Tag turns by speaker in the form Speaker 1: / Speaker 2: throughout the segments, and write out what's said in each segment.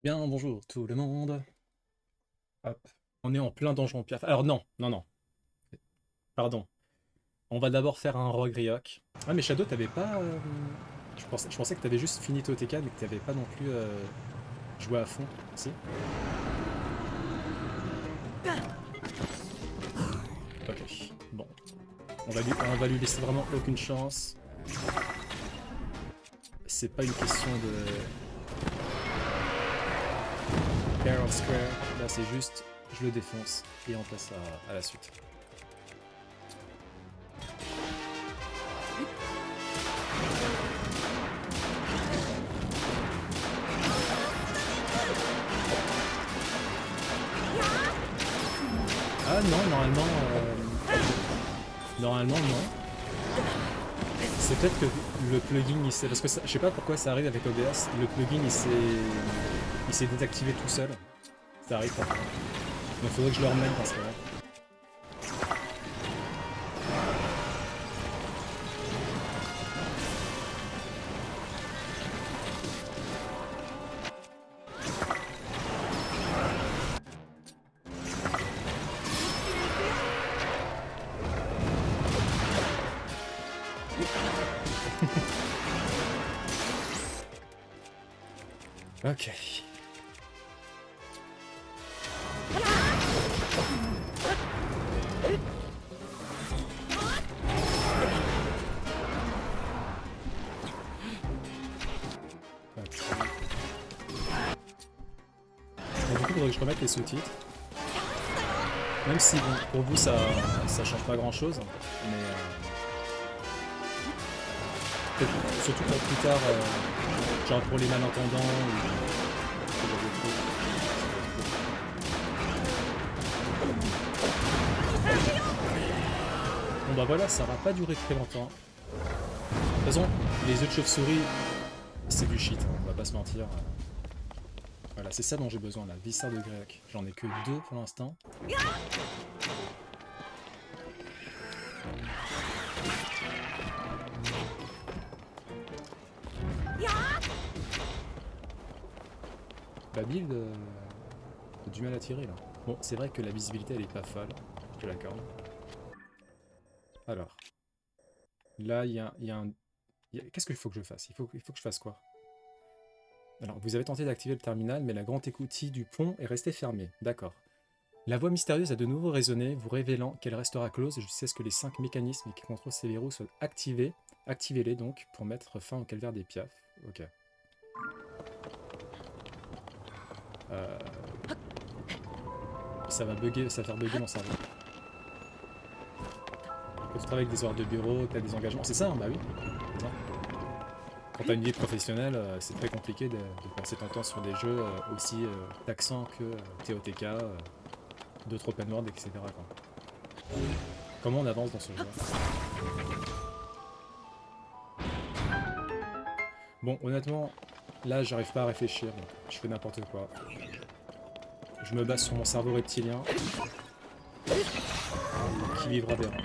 Speaker 1: Bien, bonjour tout le monde. Hop. On est en plein donjon piaf. Alors non, non, non. Pardon. On va d'abord faire un rogue Ryok. Ah mais Shadow, t'avais pas... je pensais que t'avais juste fini TOTK mais que t'avais pas non plus joué à fond. Si? Ok. Bon. On va lui laisser vraiment aucune chance. C'est pas une question de fair or square. Là c'est juste, je le défonce et on passe à la suite. Ah non, normalement non. C'est peut-être que le plugin il s'est... Parce que je sais pas pourquoi ça arrive avec OBS. Le plugin il s'est désactivé tout seul. Ça arrive parfois. Donc faudrait que je le remette dans ce cas-là. Ok. Ok. Et du coup, faudrait que je remette les sous-titres. Même si, bon, pour vous, ça change pas grand-chose. Mais surtout pour plus tard, genre pour les malentendants ou ce genre de trucs. Bon bah voilà, ça va pas durer très longtemps. De toute façon, les œufs de chauve-souris, c'est du shit, hein, on va pas se mentir. Voilà, c'est ça dont j'ai besoin là, Vissard de grec. J'en ai que deux pour l'instant. La build a du mal à tirer là. Bon, c'est vrai que la visibilité elle est pas folle, je te l'accorde. Alors, là il y a un... Qu'est-ce qu'il faut que je fasse? Il faut que je fasse quoi? Alors, vous avez tenté d'activer le terminal, mais la grande écoutille du pont est restée fermée. D'accord. La voix mystérieuse a de nouveau résonné, vous révélant qu'elle restera close jusqu'à ce que les 5 mécanismes qui contrôlent ces verrous soient activés. Activez-les donc pour mettre fin au calvaire des piafs. Ok. Euh, ça va bugger, ça va faire bugger mon cerveau. Quand tu travailles avec des horaires de bureau, tu as des engagements. C'est ça, hein, bah oui. C'est ça. Quand tu as une vie professionnelle, c'est très compliqué de passer ton temps sur des jeux aussi taxants que TOTK, d'autres open world, etc. Quoi. Comment on avance dans ce jeu? Bon, honnêtement, là, j'arrive pas à réfléchir, donc je fais n'importe quoi. Je me base sur mon cerveau reptilien, qui vivra verra.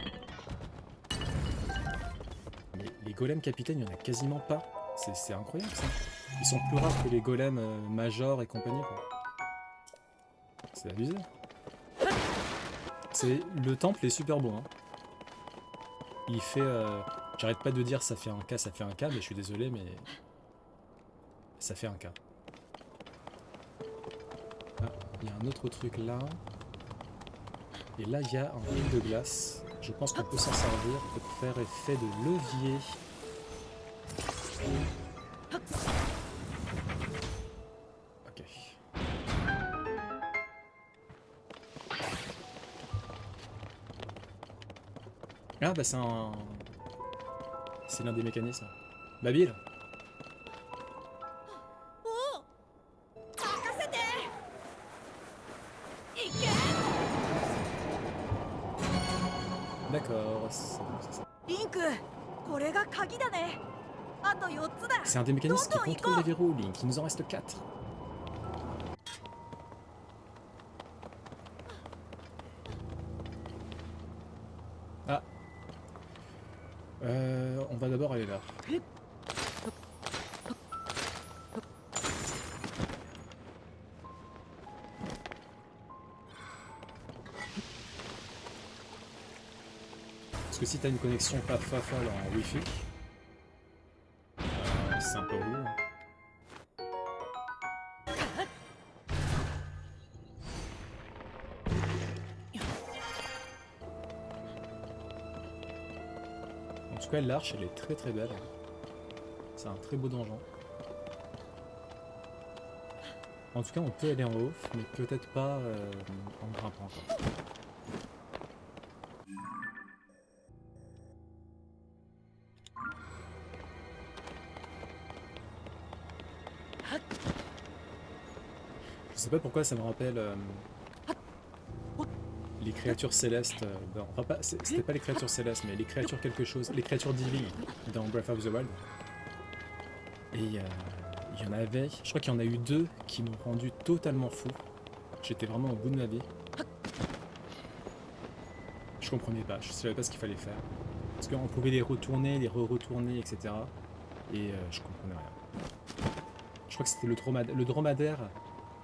Speaker 1: Mais les golems capitaines, il y en a quasiment pas. C'est incroyable ça. Ils sont plus rares que les golems majors et compagnie, quoi. C'est abusé. Le temple est super beau, hein. Il fait... J'arrête pas de dire ça fait un K, ça fait un K, mais je suis désolé, mais... Ça fait un K. Ah, il y a un autre truc là. Et là, il y a un fil de glace. Je pense qu'on peut s'en servir pour faire effet de levier. Ok. Ah bah c'est un... C'est l'un des mécanismes. Babil.
Speaker 2: おお、任せて。いけ。
Speaker 1: D'accord, c'est bon, c'est ça.
Speaker 2: リンク、これが鍵だね。あと4つだ。
Speaker 1: C'est un des
Speaker 2: どん
Speaker 1: mécanismes qui
Speaker 2: どん行
Speaker 1: contrôle
Speaker 2: こ
Speaker 1: les verrous, Link. Il nous en reste 4. Ah, on va d'abord aller là. Parce que si t'as une connexion pas folle en Wi-Fi, c'est un peu relou. Hein. En tout cas, l'arche, elle est très belle. C'est un très beau donjon. En tout cas, on peut aller en haut, mais peut-être pas en grimpant. Quoi. Je sais pas pourquoi ça me rappelle les créatures célestes. Enfin, c'était pas les créatures célestes, mais les créatures quelque chose, les créatures divines dans Breath of the Wild. Et il y en avait, je crois qu'il y en a eu 2 qui m'ont rendu totalement fou. J'étais vraiment au bout de ma vie. Je comprenais pas, je savais pas ce qu'il fallait faire. Parce qu'on pouvait les retourner, les re-retourner, etc. Et je comprenais rien. Je crois que c'était le dromadaire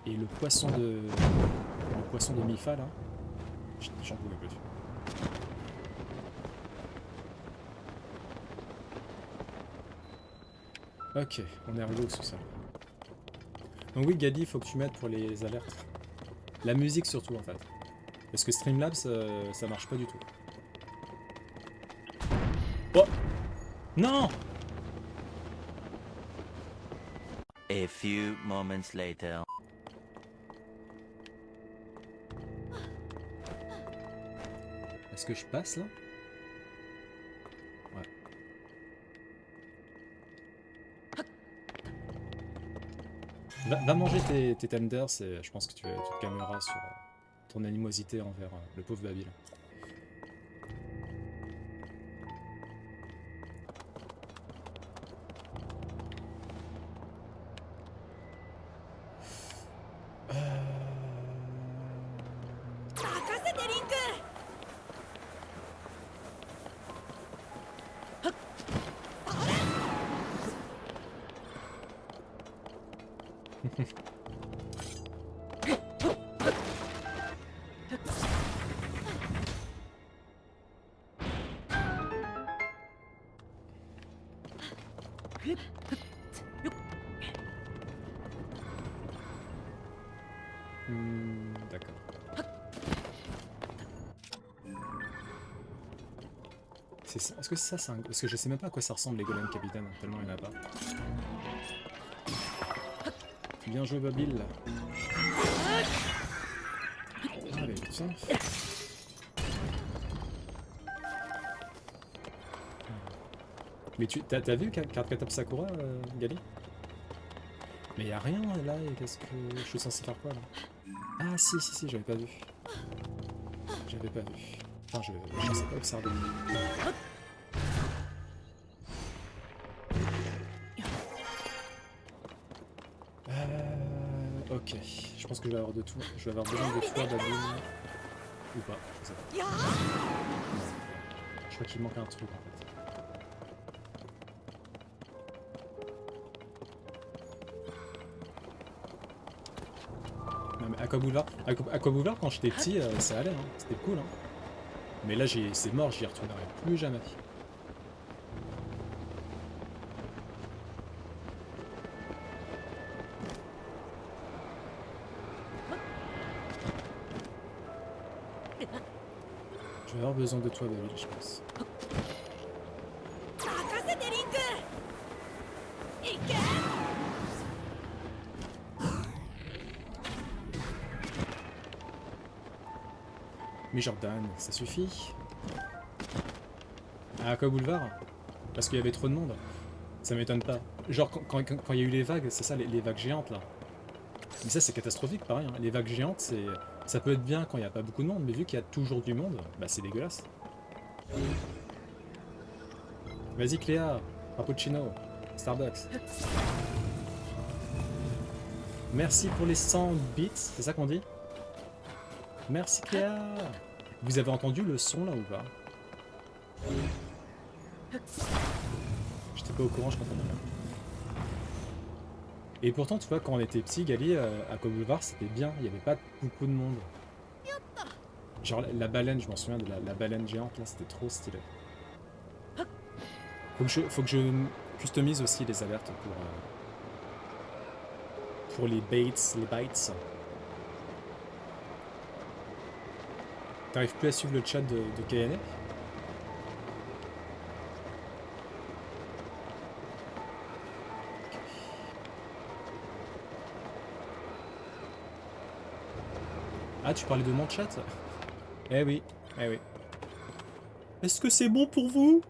Speaker 1: et le poisson de Mifa là. J'en pouvais plus. Ok, on est arrivé au sous-sol. Donc oui, Gali, il faut que tu m'aides pour les alertes. La musique surtout en fait. Parce que Streamlabs, ça marche pas du tout. Oh non!
Speaker 3: A few moments later.
Speaker 1: Est-ce que je passe là? Ouais. Va manger tes tenders et je pense que tu te calmeras sur ton animosité envers le pauvre Babil. D'accord. Est-ce que ça, c'est un... Parce que je sais même pas à quoi ça ressemble les golems capitaines, tellement il n'y en a pas. Bien joué Babil. Allez, putain. Mais t'as vu Cardcaptor Sakura, Gali? Mais y a rien là, et qu'est-ce que... Je suis censé faire quoi là? Ah si, j'avais pas vu. J'avais pas vu. Enfin, je sais pas observer. Ok, je pense que je vais avoir de tout. Je vais avoir besoin de toi, Babil. Ou pas, je sais pas. Je crois qu'il manque un truc en fait. Non mais Aqua Boulevard quand j'étais petit, ça allait, hein. C'était cool. Hein. Mais là c'est mort, j'y retournerai plus jamais. Je vais avoir besoin de toi, Babil, je pense. Mais Jordan, ça suffit. À Aqua Boulevard? Parce qu'il y avait trop de monde. Ça m'étonne pas. Genre quand il y a eu les vagues, c'est ça, les vagues géantes là. Mais ça c'est catastrophique pareil. Hein. Les vagues géantes, ça peut être bien quand il n'y a pas beaucoup de monde, mais vu qu'il y a toujours du monde, bah c'est dégueulasse. Vas-y Cléa, Frappuccino, Starbucks. Merci pour les 100 bits, c'est ça qu'on dit? Merci Cléa. Vous avez entendu le son là ou pas? J'étais pas au courant, je comprenais rien. Et pourtant, tu vois, quand on était petit, Gali, à Aqua Boulevard, c'était bien, il n'y avait pas beaucoup de monde. Genre la baleine, je m'en souviens de la baleine géante là, c'était trop stylé. Faut que je customise aussi les alertes pour les baits, T'arrives plus à suivre le chat de Kayane? Ah, tu parlais de mon chat? Eh oui, eh oui. Est-ce que c'est bon pour vous?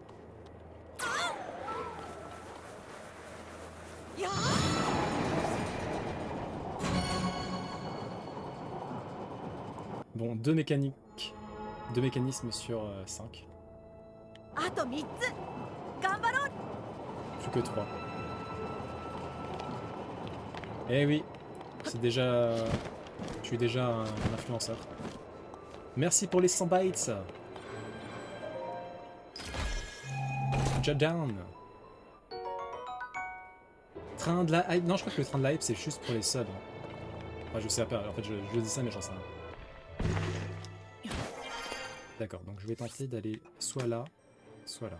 Speaker 2: や
Speaker 1: Bon, deux mécanismes sur 5.
Speaker 2: あと3つ頑張ろう
Speaker 1: Plus que 3. Eh oui, c'est déjà... Je suis déjà un influenceur. Merci pour les 100 bytes. Down. Train de la hype. Non, je crois que le train de la hype, c'est juste pour les subs. Enfin, je sais pas. En fait, je dis ça, mais j'en sais rien. D'accord, donc je vais tenter d'aller soit là, soit là.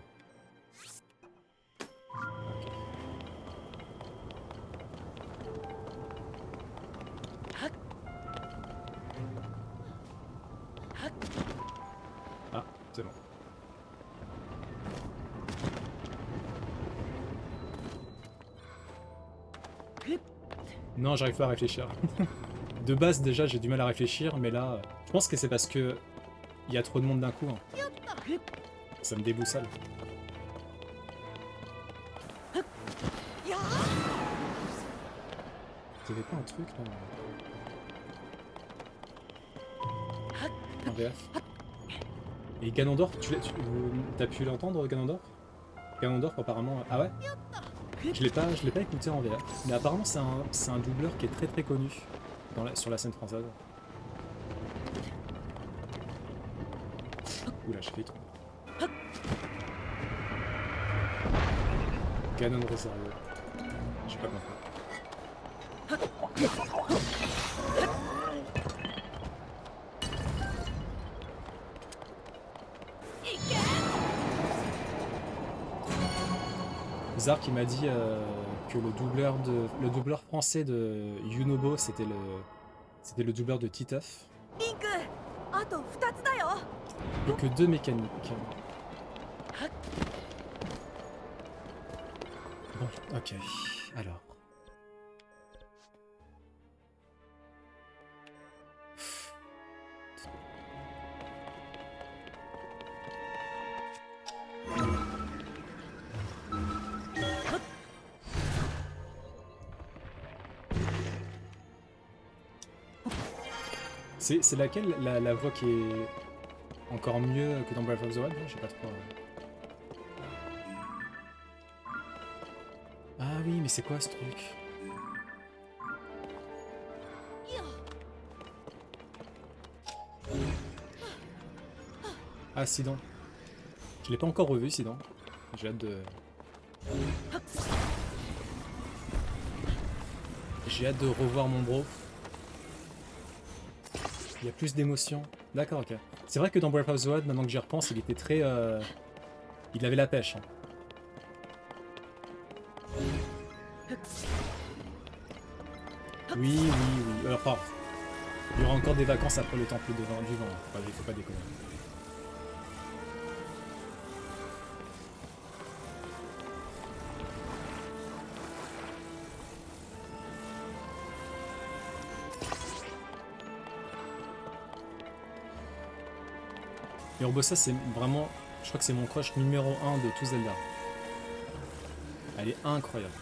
Speaker 1: Ah, c'est bon. Non, j'arrive pas à réfléchir. De base, déjà, j'ai du mal à réfléchir, mais là, je pense que c'est parce que il y a trop de monde d'un coup. Hein. Ça me déboussole.
Speaker 2: や
Speaker 1: Vous avez pas un truc là en VF? Et Ganondorf, t'as pu l'entendre Ganondorf? Ganondorf apparemment... Ah ouais? Je l'ai pas écouté en VF, mais apparemment c'est un doubleur qui est très connu sur la scène française. Oula, j'ai fait trop. Ganon Rosario. J'ai pas compris. Zar qui m'a dit que le doubleur français de Yunobo c'était le doubleur de Titeuf.
Speaker 2: リンクあと2つだよ
Speaker 1: Plus que 2 mécaniques. Bon, ok. Alors. C'est laquelle la voix qui est encore mieux que dans Breath of the Wild? Je sais pas trop. Ah oui, mais c'est quoi ce truc? Ah, Sidon. Je l'ai pas encore revu, Sidon. J'ai hâte de... J'ai hâte de revoir mon bro. Il y a plus d'émotion. D'accord, ok. C'est vrai que dans Breath of the Wild, maintenant que j'y repense, il était très... Il avait la pêche. Hein. Oui, oui, oui. Enfin, il y aura encore des vacances après le temple du vent. Il faut pas déconner. Et Urbosa, c'est vraiment... Je crois que c'est mon crush numéro 1 de tout Zelda. Elle est incroyable.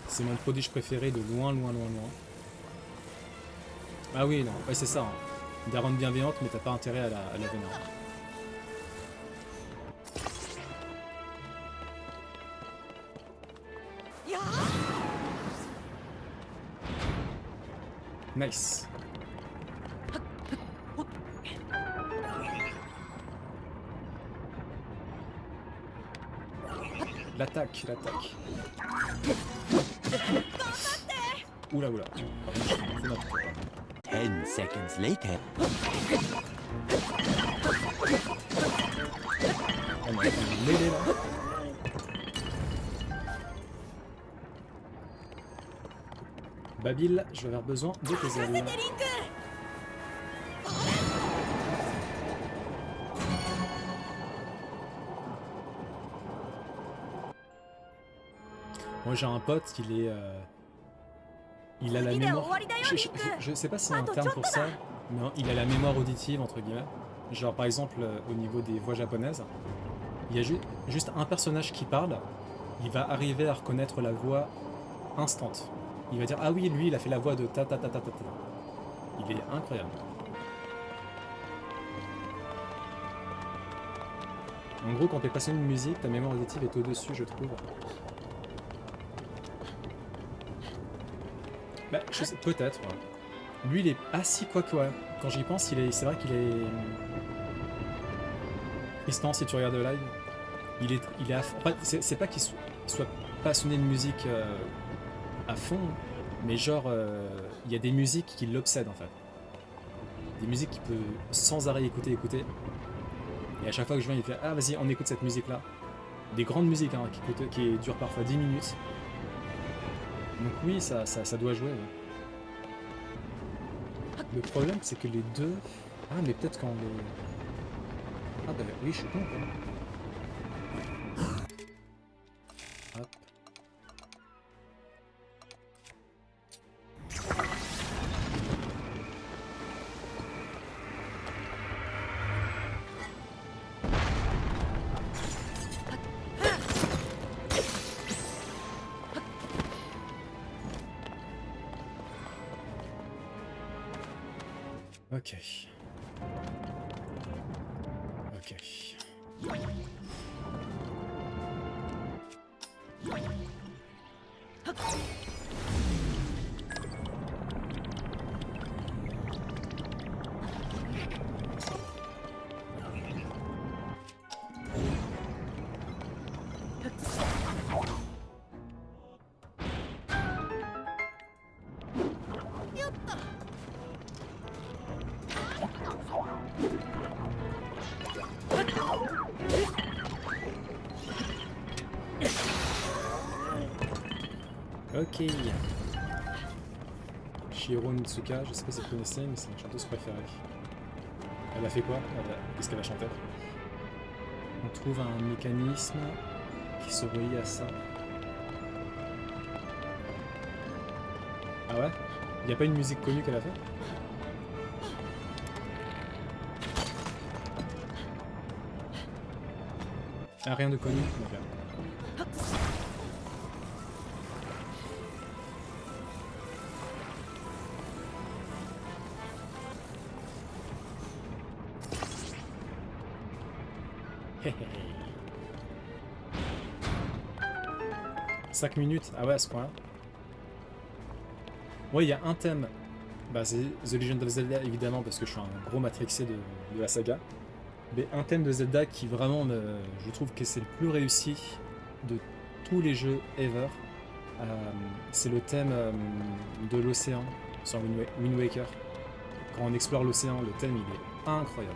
Speaker 1: C'est mon prodige préféré de loin. Ah oui, non, ouais, c'est ça. Hein. Daronne bienveillante, mais t'as pas intérêt à la vénérer. Nice. L'attaque. Oula.
Speaker 3: 10 seconds later.
Speaker 1: On est mêlé là. Babil, je vais avoir besoin de tes ailes.
Speaker 2: リンク
Speaker 1: Moi j'ai un pote, il a la mémoire. Je sais pas s'il y a un terme pour ça, mais il a la mémoire auditive entre guillemets. Genre par exemple au niveau des voix japonaises, il y a juste un personnage qui parle, il va arriver à reconnaître la voix instant. Il va dire ah oui lui il a fait la voix de ta ta ta ta ta ta. Il est incroyable. En gros quand t'es passionné de musique, ta mémoire auditive est au-dessus je trouve. Bah, je sais, peut-être. Ouais. Lui, il est. Ah, si, quoi que, ouais. Quand j'y pense, c'est vrai qu'il est. Tristan, si tu regardes le live, il est à fond. En fait, c'est pas qu'il soit passionné de musique à fond, mais genre, il y a des musiques qui l'obsèdent en fait. Des musiques qu'il peut sans arrêt écouter. Et à chaque fois que je viens, il fait ah, vas-y, on écoute cette musique-là. Des grandes musiques hein, qui durent parfois 10 minutes. Donc oui, ça doit jouer. Ouais. Le problème, c'est que les deux... Ah, mais peut-être quand les... Ah bah oui, je suis con, quoi. Hop. Ok. Ok. Ok. Shiro Mitsuka, je sais pas si vous connaissez, mais c'est ma chanteuse préférée. Elle a fait quoi? Qu'est-ce qu'elle a chanté? On trouve un mécanisme qui se relie à ça. Ah ouais? Y a pas une musique connue qu'elle a fait? Ah, rien de connu? Ok. Hey, hey, hey. 5 minutes? Ah ouais, à ce point-là. Ouais, il y a un thème. Bah, c'est The Legend of Zelda, évidemment, parce que je suis un gros matrixé de la saga. Mais un thème de Zelda qui vraiment, je trouve que c'est le plus réussi de tous les jeux ever. C'est le thème de l'océan sur Wind Waker. Quand on explore l'océan, le thème il est incroyable.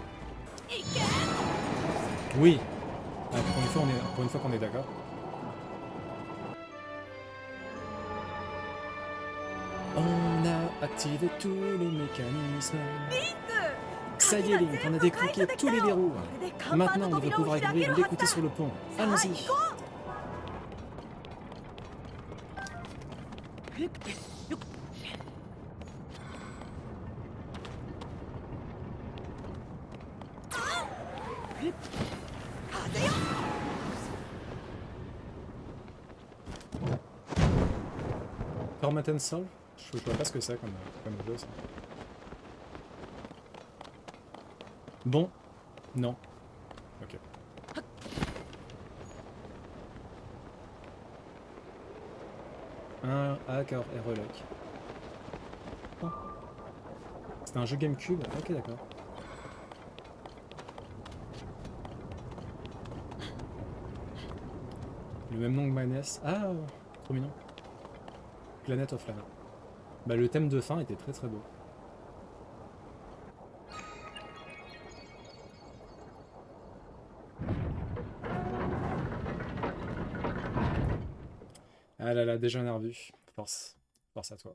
Speaker 1: Oui, pour une fois qu'on est d'accord. On a activé tous les mécanismes. Ça y est, Link, on a débloqué tous les verrous. Maintenant, on devrait pouvoir l'écouter sur le pont. Allons-y. Permanent Solve? Je vois pas ce que c'est comme jeu ça. Bon, non. Ok. D'accord, et relock. Oh. C'est un jeu GameCube? Ok, d'accord. Le même nom que ma NES. Ah, trop mignon. Planet of Lana. Bah, le thème de fin était très très beau. Ah là là, déjà nerveux. Force. Force à toi.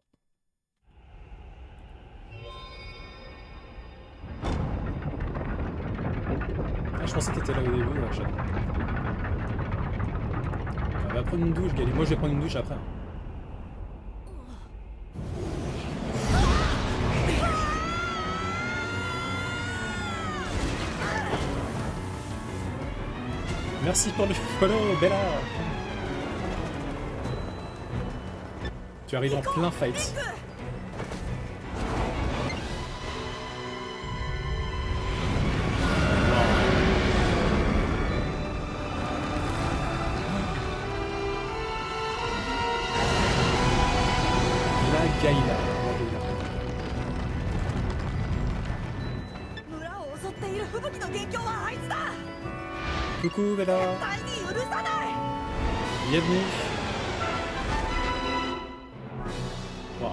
Speaker 1: Ah, je pensais que t'étais là au début, ouais, on va prendre une douche, Gali. Moi, je vais prendre une douche après. Hein. Merci pour le follow, Bella. Tu arrives en plein fight. La Gaïla.
Speaker 2: 村を襲っている吹雪の元凶はあいつだ。
Speaker 1: Coucou, Bella.
Speaker 2: 絶対に許さない。
Speaker 1: Bienvenue. Wow.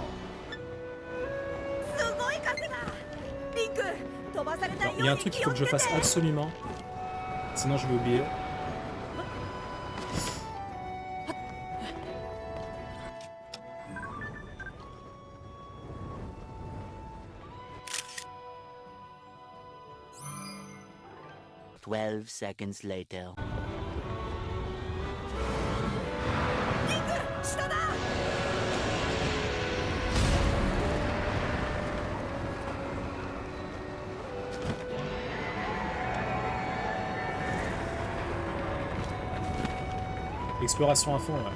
Speaker 2: すごい風が。リンク、飛ばされない
Speaker 1: Alors, il y a
Speaker 2: よ
Speaker 1: un
Speaker 2: うに
Speaker 1: truc
Speaker 2: 気
Speaker 1: qu'il faut
Speaker 2: を
Speaker 1: que
Speaker 2: つ
Speaker 1: je
Speaker 2: けて。
Speaker 1: fasse absolument. Sinon, je vais oublier.
Speaker 3: Twelve seconds later.
Speaker 2: リンク、下だ。
Speaker 1: Exploration à fond, ouais.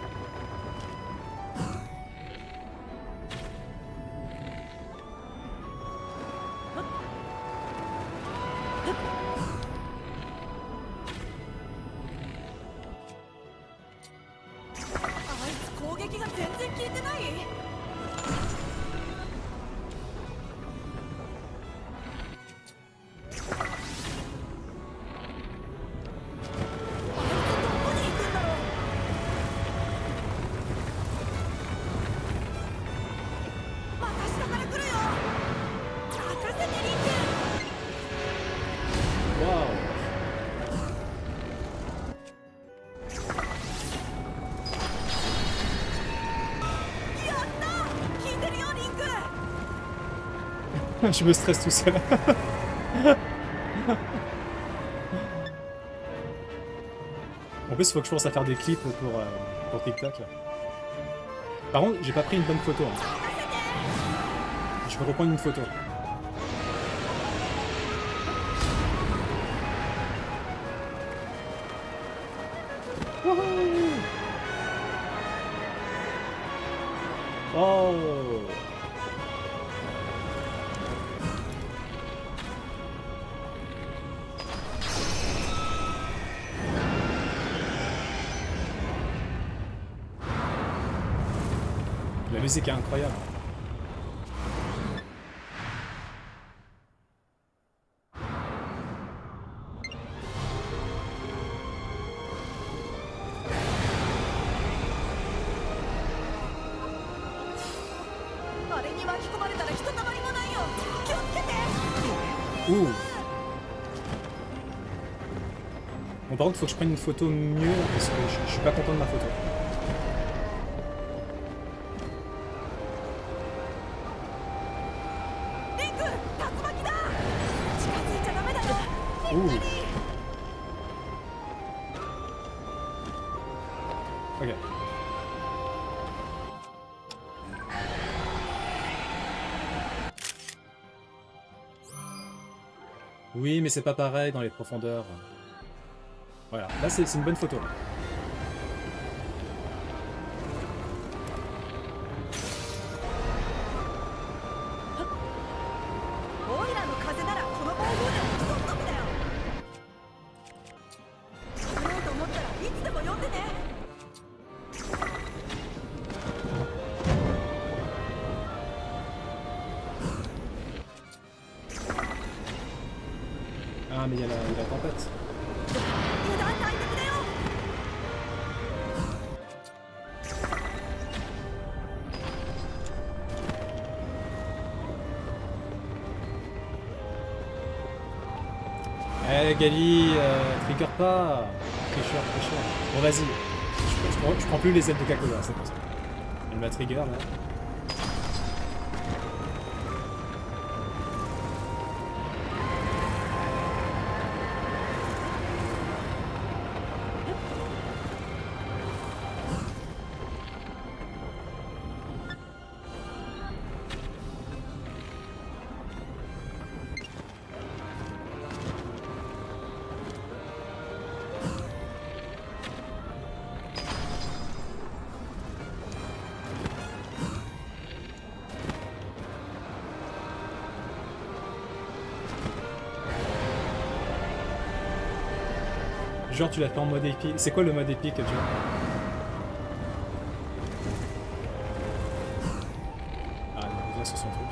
Speaker 1: Je me stresse tout seul. En plus, il faut que je pense à faire des clips pour TikTok. Par contre, j'ai pas pris une bonne photo. Hein. Je vais reprendre une photo. Oh! La musique est incroyable. Ouh. Bon, par contre, faut que je prenne une photo mieux parce que je suis pas content de ma photo. Ouh. Ok. Oui, mais c'est pas pareil dans les profondeurs. Voilà, là c'est une bonne photo. Ah, mais il y a la tempête. Eh Gali, trigger pas. Tricheur. Bon vas-y. Je Je prends plus les ailes de Kakoya, c'est pour ça. Elle m'a trigger là. Genre tu l'as fait en mode épique. C'est quoi le mode épique, tu vois? Ah, il revient sur son truc.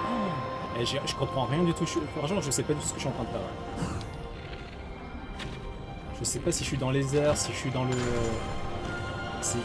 Speaker 1: Oh. Et je comprends rien du tout. Franchement, je sais pas du tout ce que je suis en train de faire. Ouais. Je sais pas si je suis dans les airs, si je suis dans le... C'est...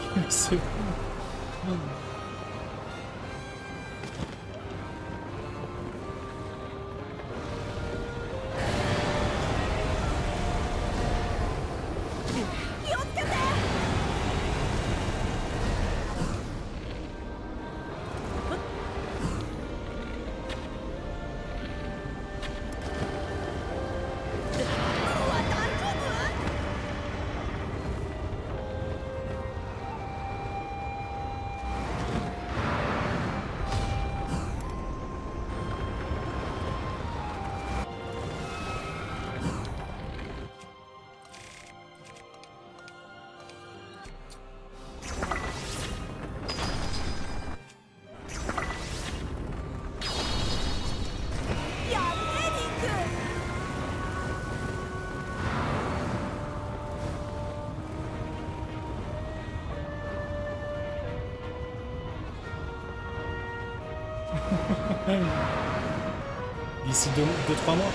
Speaker 1: D'ici 2-3 mois.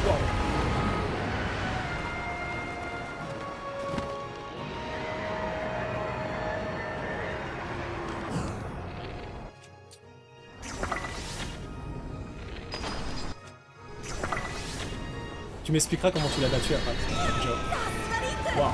Speaker 1: Wow. Tu m'expliqueras comment tu l'as battu après. Wow.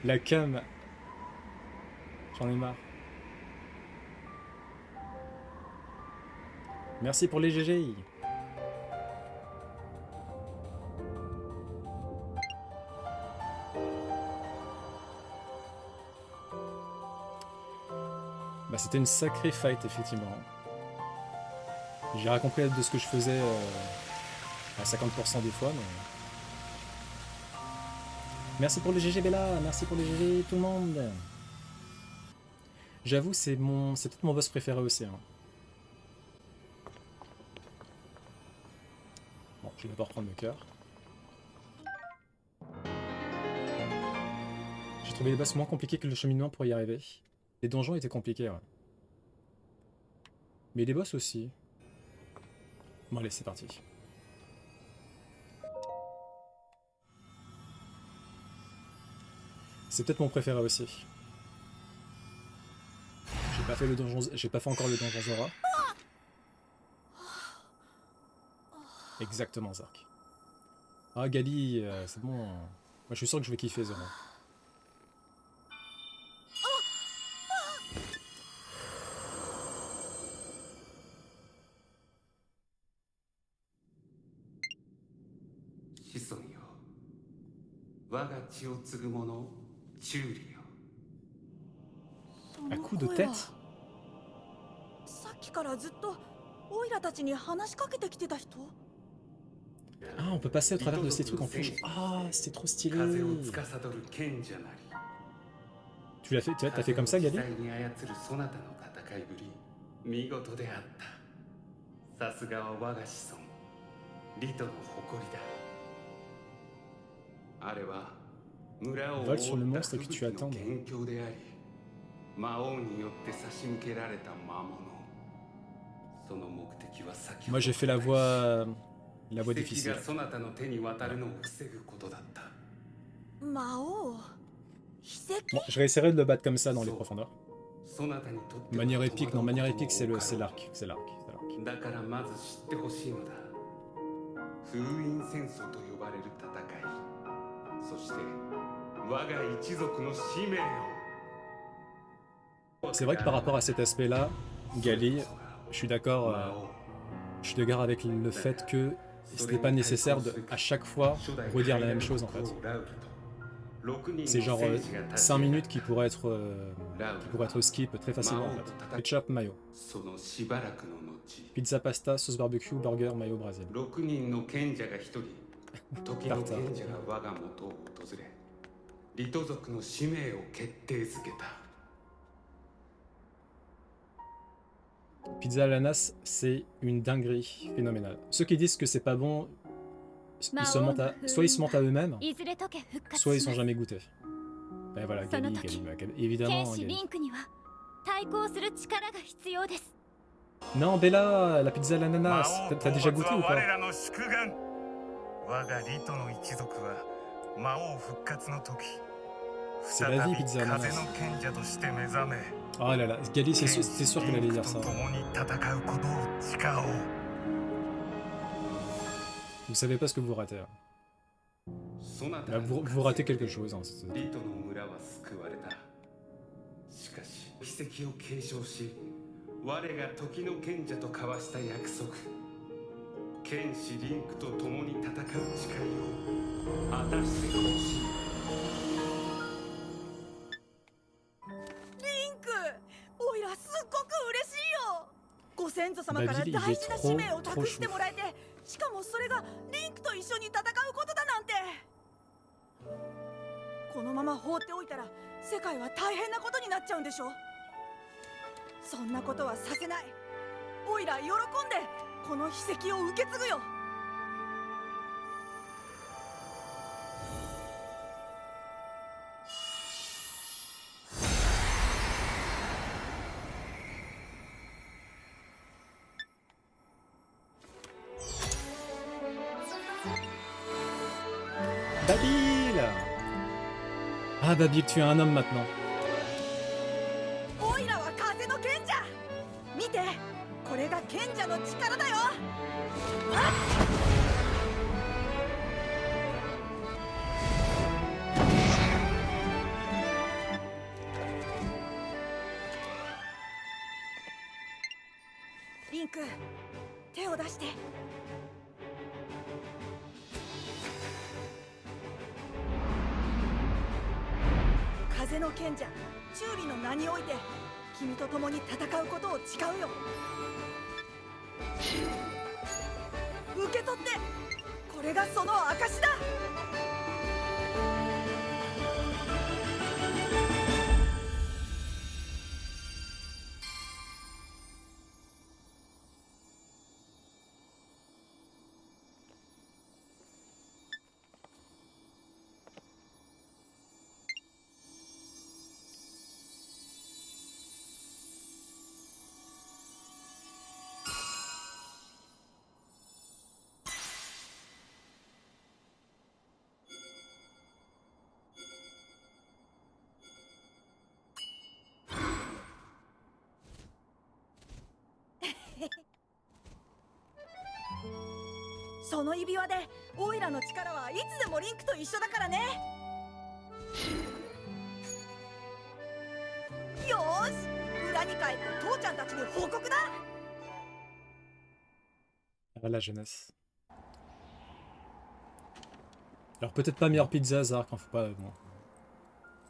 Speaker 1: La cam. J'en ai marre. Merci pour les GG. Bah c'était une sacrée fight effectivement. J'ai rien compris de ce que je faisais à 50% des fois, mais... Merci pour les GG Bella, merci pour les GG tout le monde. J'avoue, c'est peut-être mon boss préféré aussi. Hein. Bon, je vais d'abord prendre le cœur. J'ai trouvé les boss moins compliqués que le cheminement pour y arriver. Les donjons étaient compliqués, ouais. Mais les boss aussi. Bon allez, c'est parti. C'est peut-être mon préféré aussi. J'ai pas fait le donjon, j'ai pas fait encore le donjon Zora. Exactement, Zark. Ah, Gali, c'est bon. Moi, je suis sûr que je vais kiffer Zora. Un coup de tête?
Speaker 2: さっきからずっとオイラたちに話しかけてきてた人？
Speaker 1: Ah, on peut passer au travers de ces trucs en plongeant. Ah, c'est trop stylé. Tu l'as fait, t'as fait comme ça, Gali?
Speaker 4: さすがは我が子孫リトの誇りだあれは村を覆った吹雪の元凶であり魔王によって差し向けられた魔物その目的は先ほど
Speaker 1: Moi, j'ai fait la voix difficile.
Speaker 4: そなたの手に渡るのを防ぐことだった
Speaker 2: 魔王？秘跡？
Speaker 1: Bon, je réessayerai de le battre comme ça dans les profondeurs. Manière épique, non, manière épique, c'est l'arc. C'est l'arc.
Speaker 4: だからまず知ってほしいのだ封印戦争と呼ばれる戦いそして我が一族の使命を
Speaker 1: C'est vrai que par rapport à cet aspect-là, Gali, je suis d'accord avec le fait que ce n'est pas nécessaire de, à chaque fois, redire la même chose en fait. C'est genre 5 minutes qui pourraient être skip très facilement en fait. Ketchup, mayo. Pizza, pasta, sauce barbecue, burger, mayo, Brésil.
Speaker 4: 6人の賢者が1人時の賢者が我が元を訪れリト族の使命を決定づけた
Speaker 1: Pizza à l'ananas, c'est une dinguerie phénoménale. Ceux qui disent que c'est pas bon, soit ils se mentent à eux-mêmes, soit ils sont jamais goûtés. Et voilà, Gali, évidemment. Gali. Non, Bella, la pizza à l'ananas, t'as déjà goûté ou pas? C'est la vie, pizza à l'ananas. Oh là là, Gali, c'est sûr qu'elle allait dire ça. Vous savez pas ce que vous ratez. Hein. Là, vous ratez quelque chose. Hein,
Speaker 4: リトの村は救われたしかし奇跡を継承し我が時の賢者と交わした約束剣士リンクと共に戦う誓いを果たしてほしい
Speaker 2: リンク、オイラすっごく嬉しいよ。ご先祖様から大事な使命を託してもらえて、しかもそれがリンクと一緒に戦うことだなんて。このまま放っておいたら世界は大変なことになっちゃうんでしょ。そんなことはさせない。オイラ喜んでこの秘跡を受け継ぐよ。
Speaker 1: Babil! Ah, Babil, tu es un homme maintenant.
Speaker 2: オイラは風の賢者。見て、これが賢者の力だよ。リンク、手を出して。風の賢者チューリの名において君と共に戦うことを誓うよ。受け取って、これがその証だ。その指輪でオイラの力はいつでもリンクと一緒だからね。よーし、裏に帰って父ちゃんたちに報告だ。
Speaker 1: Ah, la jeunesse. Alors peut-être pas meilleure pizza, Zark, hein, faut pas... Bon.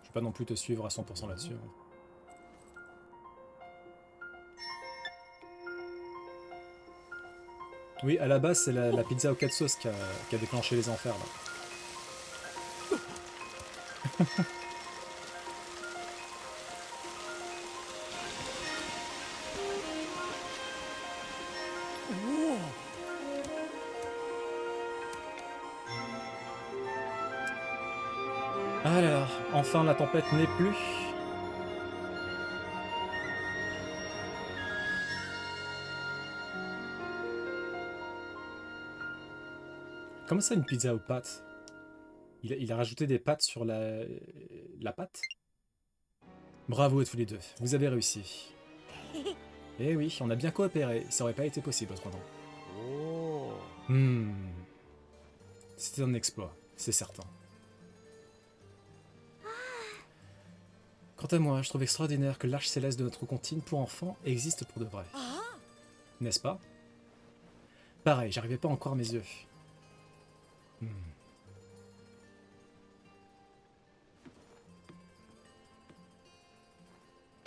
Speaker 1: Je vais pas non plus te suivre à 100% là-dessus. Hein. Oui, à la base, c'est la pizza aux 4 sauces qui a déclenché les enfers, là. Ah là là, enfin la tempête n'est plus. Comment ça une pizza aux pâtes? Il a rajouté des pâtes sur la pâte? Bravo à tous les deux, vous avez réussi. Eh oui, on a bien coopéré, ça aurait pas été possible autrement. C'était un exploit, c'est certain. Quant à moi, je trouve extraordinaire que l'arche céleste de notre comptine pour enfants existe pour de vrai. N'est-ce pas? Pareil, j'arrivais pas à en croire mes yeux.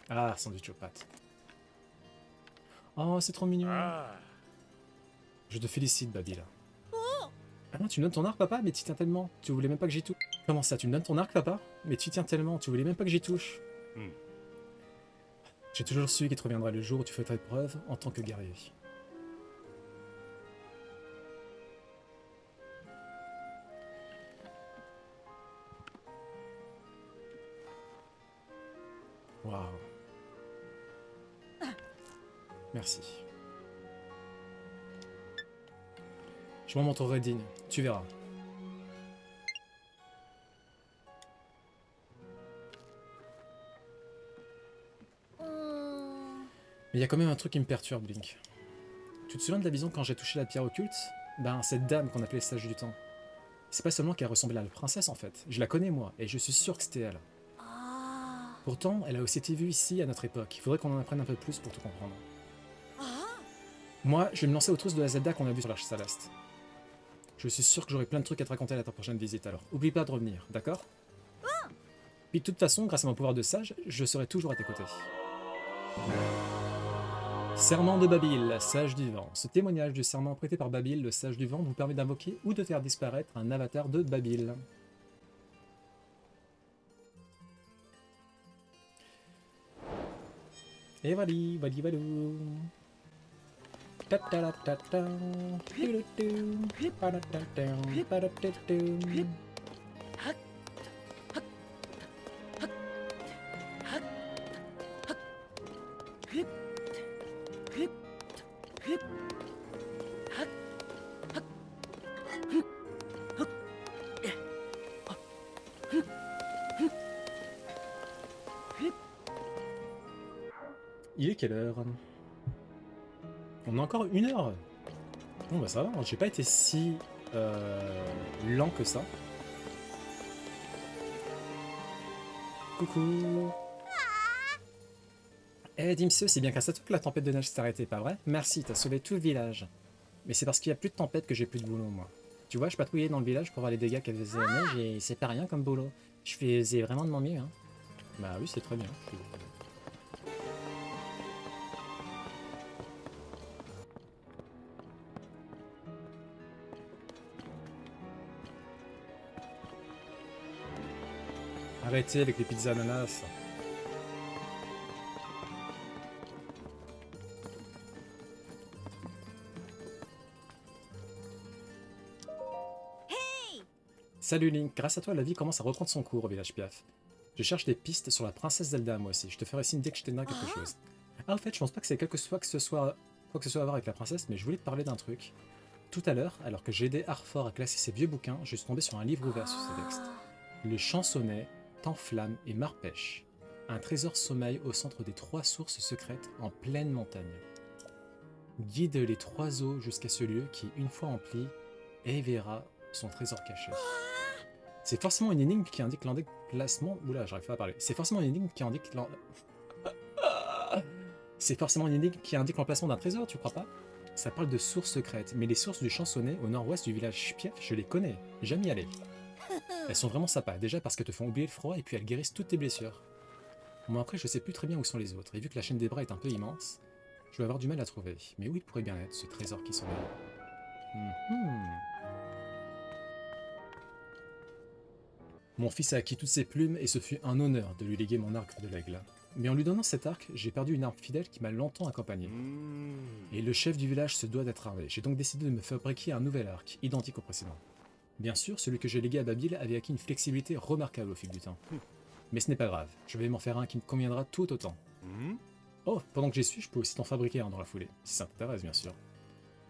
Speaker 1: Ah, sandwich aux pâtes. Oh, c'est trop mignon. Je te félicite, Babil. Ah, tu me donnes ton arc, papa? Mais tu tiens tellement. Tu voulais même pas que j'y touche. Comment ça, tu me donnes ton arc, papa? Mais tu tiens tellement. Tu voulais même pas que j'y touche. J'ai toujours su qu'il te reviendra le jour où tu ferais preuve en tant que guerrier. Waouh. Merci. Je m'en montrerai digne, tu verras. Mais il y a quand même un truc qui me perturbe, Link. Tu te souviens de la vision quand j'ai touché la pierre occulte? Ben, cette dame qu'on appelait Sage du Temps. C'est pas seulement qu'elle ressemblait à la princesse en fait, je la connais moi, et je suis sûr que c'était elle. Pourtant, elle a aussi été vue ici à notre époque, il faudrait qu'on en apprenne un peu plus pour tout comprendre. Moi, je vais me lancer aux trousses de la Zelda qu'on a vue sur l'Arche Céleste. Je suis sûr que j'aurai plein de trucs à te raconter à ta prochaine visite alors. Oublie pas de revenir, d'accord? Puis de toute façon, grâce à mon pouvoir de sage, je serai toujours à tes côtés. Serment de Babil, sage du vent. Ce témoignage du serment prêté par Babil, le sage du vent, vous permet d'invoquer ou de faire disparaître un avatar de Babil. Et voilà, voilà, voilà. Il est quelle heure? On a encore 1 heure. Bon bah ça va, j'ai pas été si lent que ça. Coucou. Eh Dimseux, c'est bien grâce à toi que la tempête de neige s'est arrêtée, pas vrai? Merci, t'as sauvé tout le village. Mais c'est parce qu'il y a plus de tempête que j'ai plus de boulot, moi. Tu vois, je patrouillais dans le village pour voir les dégâts qu'elle faisait la neige et c'est pas rien comme boulot. Je faisais vraiment de mon mieux, hein. Bah oui, c'est très bien. Arrêtez avec les pizzas ananas. Salut Link, grâce à toi la vie commence à reprendre son cours au village Piaf. Je cherche des pistes sur la princesse Zelda moi aussi, je te ferai signe dès que je t'aimerai quelque chose. Ah en fait je pense pas que c'est quoi que ce soit à voir avec la princesse, mais je voulais te parler d'un truc. Tout à l'heure, alors que j'aidais Arfor à classer ses vieux bouquins, je suis tombé sur un livre ouvert sur ces textes. Le chansonnet, Temps-Flamme et Marpêche. Un trésor sommeille au centre des 3 sources secrètes en pleine montagne. Guide les 3 eaux jusqu'à ce lieu qui, une fois empli, et verra son trésor caché. C'est forcément une énigme qui indique l'emplacement... Oula, j'arrive pas à parler. C'est forcément une énigme qui indique... C'est forcément une énigme qui indique l'emplacement d'un trésor, tu crois pas? Ça parle de sources secrètes, mais les sources du Chansonnet, au nord-ouest du village Piaf, je les connais. J'aime y aller. Elles sont vraiment sympas, déjà parce qu'elles te font oublier le froid et puis elles guérissent toutes tes blessures. Bon après, je sais plus très bien où sont les autres, et vu que la chaîne des bras est un peu immense, je vais avoir du mal à trouver. Mais où il pourrait bien être, ce trésor qui sommeille? Mon fils a acquis toutes ses plumes et ce fut un honneur de lui léguer mon arc de l'aigle. Mais en lui donnant cet arc, j'ai perdu une arme fidèle qui m'a longtemps accompagné. Et le chef du village se doit d'être armé. J'ai donc décidé de me fabriquer un nouvel arc, identique au précédent. Bien sûr, celui que j'ai légué à Babil avait acquis une flexibilité remarquable au fil du temps. Mais ce n'est pas grave, je vais m'en faire un qui me conviendra tout autant. Oh, pendant que j'y suis, je peux aussi t'en fabriquer un dans la foulée, si ça t'intéresse bien sûr.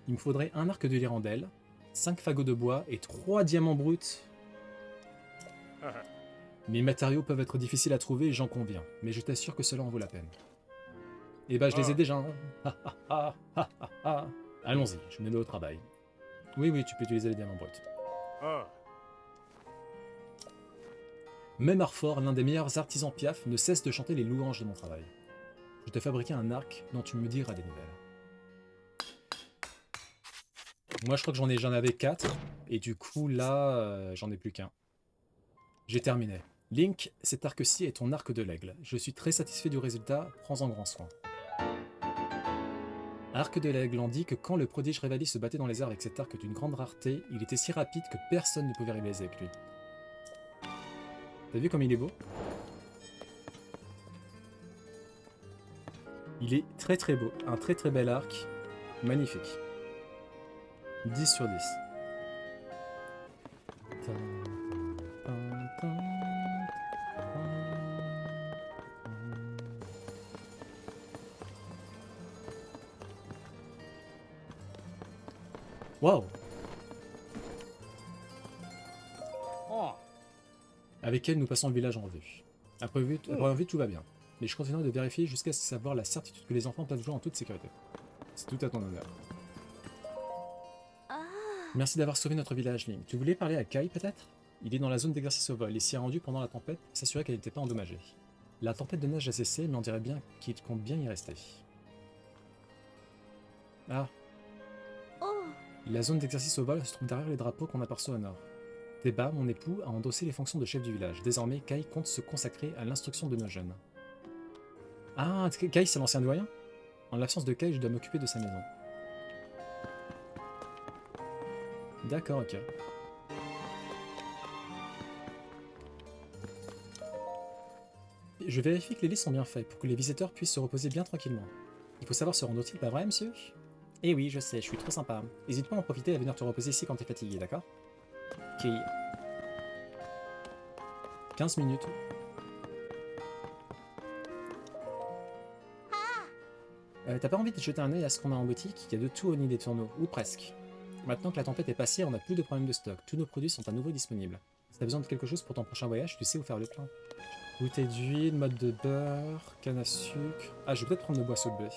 Speaker 1: Il me faudrait un arc de l'hirondelle, 5 fagots de bois et 3 diamants bruts. Mes matériaux peuvent être difficiles à trouver, j'en conviens, mais je t'assure que cela en vaut la peine. Eh ben, je les ai déjà. Allons-y, je me mets au travail. Oui, tu peux utiliser les diamants bruts. Même Arfort, l'un des meilleurs artisans Piaf, ne cesse de chanter les louanges de mon travail. Je te fabriquer un arc dont tu me diras des nouvelles. Moi, je crois que j'en avais 4, et du coup, là, j'en ai plus qu'un. J'ai terminé. Link, cet arc-ci est ton arc de l'aigle. Je suis très satisfait du résultat, prends-en grand soin. Arc de l'aigle, on dit que quand le prodige Révali se battait dans les airs avec cet arc d'une grande rareté, il était si rapide que personne ne pouvait rivaliser avec lui. T'as vu comme il est beau? Il est très très beau, un très très bel arc, magnifique. 10 sur 10. Waouh! Avec elle, nous passons le village en revue. À première vue, tout va bien. Mais je continuerai de vérifier jusqu'à savoir la certitude que les enfants peuvent jouer en toute sécurité. C'est tout à ton honneur. Merci d'avoir sauvé notre village, Link. Tu voulais parler à Kai, peut-être? Il est dans la zone d'exercice au vol et s'y est rendu pendant la tempête pour s'assurer qu'elle n'était pas endommagée. La tempête de neige a cessé, mais on dirait bien qu'il compte bien y rester. Ah. La zone d'exercice au vol se trouve derrière les drapeaux qu'on aperçoit au nord. Teba, mon époux, a endossé les fonctions de chef du village. Désormais, Kai compte se consacrer à l'instruction de nos jeunes. Ah, Kai, c'est l'ancien doyen? En l'absence de Kai, je dois m'occuper de sa maison. D'accord, ok. Je vérifie que les lits sont bien faits pour que les visiteurs puissent se reposer bien tranquillement. Il faut savoir se rendre utile, pas vrai, monsieur? Eh oui, je sais, je suis trop sympa. N'hésite pas à en profiter et à venir te reposer ici quand t'es fatigué, d'accord? Ok. 15 minutes. T'as pas envie de jeter un œil à ce qu'on a en boutique? Il y a de tout au nid des tourneaux, ou presque. Maintenant que la tempête est passée, on n'a plus de problème de stock. Tous nos produits sont à nouveau disponibles. Si t'as besoin de quelque chose pour ton prochain voyage, tu sais où faire le plein. Bouteille d'huile, mode de beurre, canne à sucre... Ah, je vais peut-être prendre le boisseau de blé.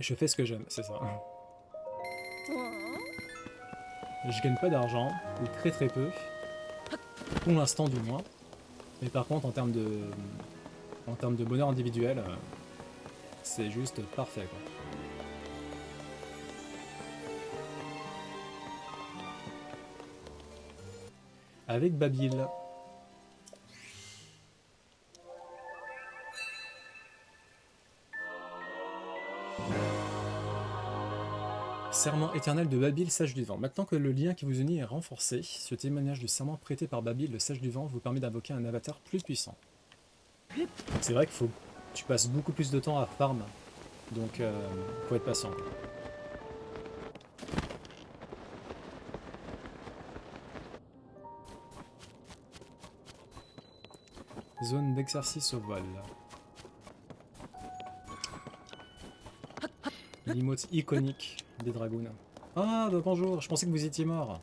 Speaker 1: Je fais ce que j'aime, c'est ça. Je gagne pas d'argent, ou très très peu. Pour l'instant du moins. Mais par contre, en termes de bonheur individuel, c'est juste parfait, quoi. Avec Babil. Serment éternel de Babil, sage du vent. Maintenant que le lien qui vous unit est renforcé, ce témoignage du serment prêté par Babil, le sage du vent, vous permet d'invoquer un avatar plus puissant. C'est vrai qu'il faut... Tu passes beaucoup plus de temps à farm, donc faut être patient. Zone d'exercice au vol. L'emote iconique des dragons. Ah, bah bonjour, je pensais que vous étiez mort.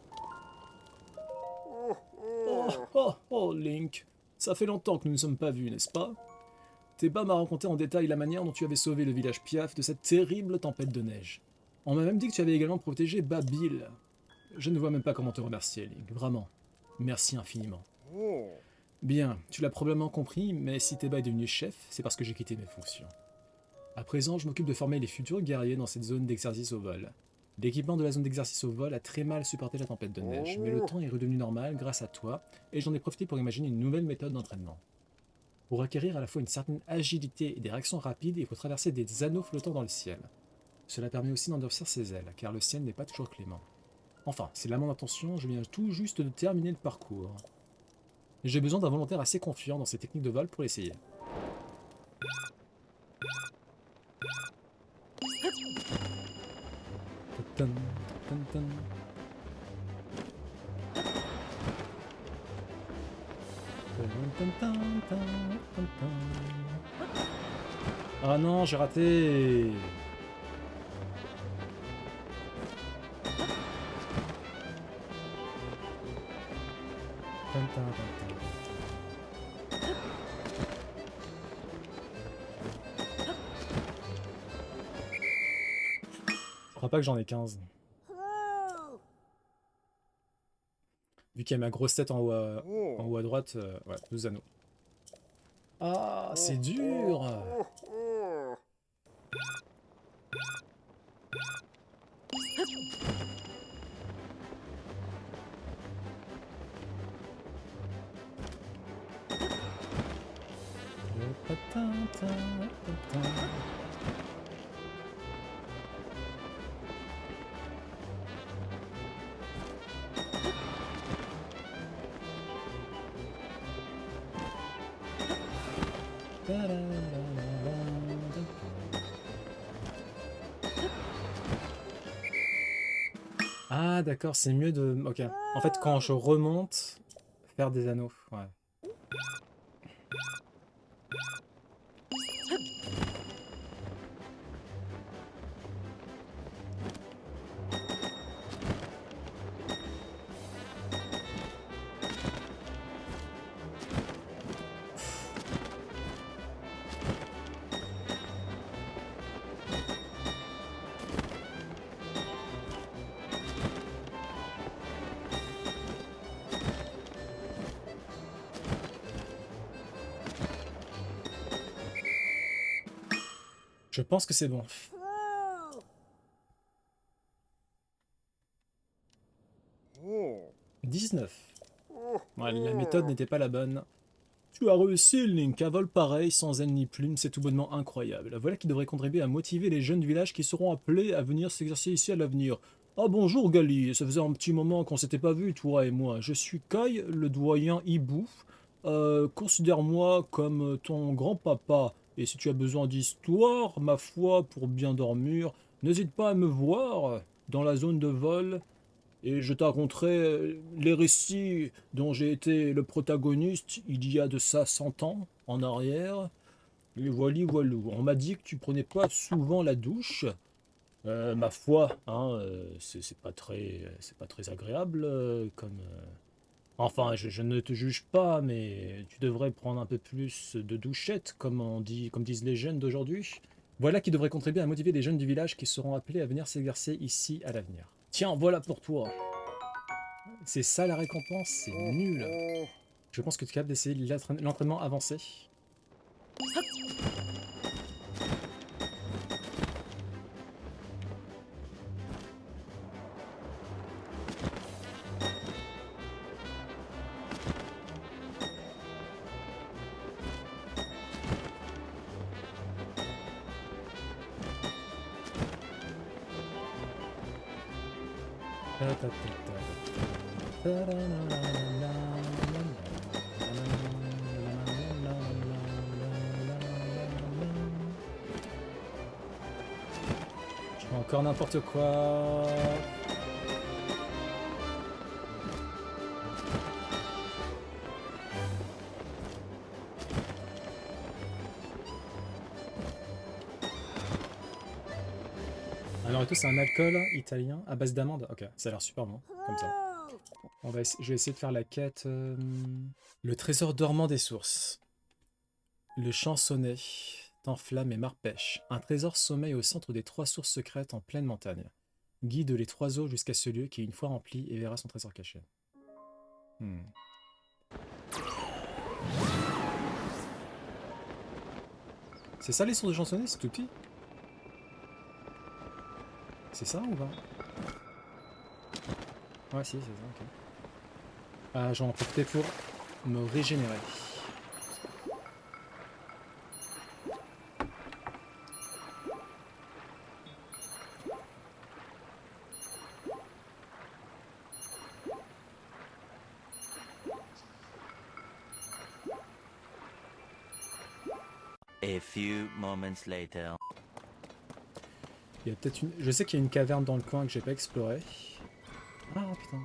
Speaker 1: Oh, Link. Ça fait longtemps que nous ne sommes pas vus, n'est-ce pas? Teba m'a raconté en détail la manière dont tu avais sauvé le village Piaf de cette terrible tempête de neige. On m'a même dit que tu avais également protégé Babil. Je ne vois même pas comment te remercier, Link. Vraiment. Merci infiniment. Bien, tu l'as probablement compris, mais si Teba est devenu chef, c'est parce que j'ai quitté mes fonctions. À présent, je m'occupe de former les futurs guerriers dans cette zone d'exercice au vol. L'équipement de la zone d'exercice au vol a très mal supporté la tempête de neige, mais le temps est redevenu normal grâce à toi, et j'en ai profité pour imaginer une nouvelle méthode d'entraînement. Pour acquérir à la fois une certaine agilité et des réactions rapides, il faut traverser des anneaux flottants dans le ciel. Cela permet aussi d'endurcir ses ailes, car le ciel n'est pas toujours clément. Enfin, c'est là mon intention, je viens tout juste de terminer le parcours. J'ai besoin d'un volontaire assez confiant dans ses techniques de vol pour l'essayer. Tan, tan, tan. Tan, tan, tan, tan, tan. Ah non, j'ai raté. Tan, tan, tan, tan. Je crois pas que j'en ai 15. Vu qu'il y a ma grosse tête en haut à droite, ouais, 12 anneaux. Ah, c'est dur! Ah d'accord, c'est mieux de... Ok. En fait, quand je remonte, faire des anneaux. Ouais. Je pense que c'est bon. 19. Ouais, la méthode n'était pas la bonne. Tu as réussi, Link, un vol pareil, sans aile ni plume, c'est tout bonnement incroyable. Voilà qui devrait contribuer à motiver les jeunes du village qui seront appelés à venir s'exercer ici à l'avenir. Ah bonjour Gali, ça faisait un petit moment qu'on s'était pas vu, toi et moi. Je suis Kai, le doyen Hibou. Considère-moi comme ton grand-papa. Et si tu as besoin d'histoire, ma foi, pour bien dormir, n'hésite pas à me voir dans la zone de vol et je te raconterai les récits dont j'ai été le protagoniste il y a de ça 100 ans en arrière. Et voilou. On m'a dit que tu prenais pas souvent la douche. Ma foi, hein, c'est pas très agréable comme. Enfin, je ne te juge pas, mais tu devrais prendre un peu plus de douchettes, comme on dit, comme disent les jeunes d'aujourd'hui. Voilà qui devrait contribuer à motiver les jeunes du village qui seront appelés à venir s'exercer ici à l'avenir. Tiens, voilà pour toi. C'est ça la récompense, c'est nul. Je pense que tu es capable d'essayer l'entraînement avancé. Je fais encore n'importe quoi. Alors, et tout, c'est un alcool italien à base d'amande. Ok, ça a l'air super bon, comme ça. Je vais essayer de faire la quête. Le trésor dormant des sources. Le chansonnet. temps flamme et mare-pêche. Un trésor sommeille au centre des 3 sources secrètes en pleine montagne. Guide les 3 eaux jusqu'à ce lieu qui, une fois rempli, et verra son trésor caché. C'est ça les sources de chansonnet, c'est tout petit? C'est ça ou pas? Ouais, si, c'est ça, ok. Ah, j'en profite pour me régénérer.
Speaker 3: A few moments later.
Speaker 1: Il y a peut-être une... Je sais qu'il y a une caverne dans le coin que j'ai pas explorée. Ah putain.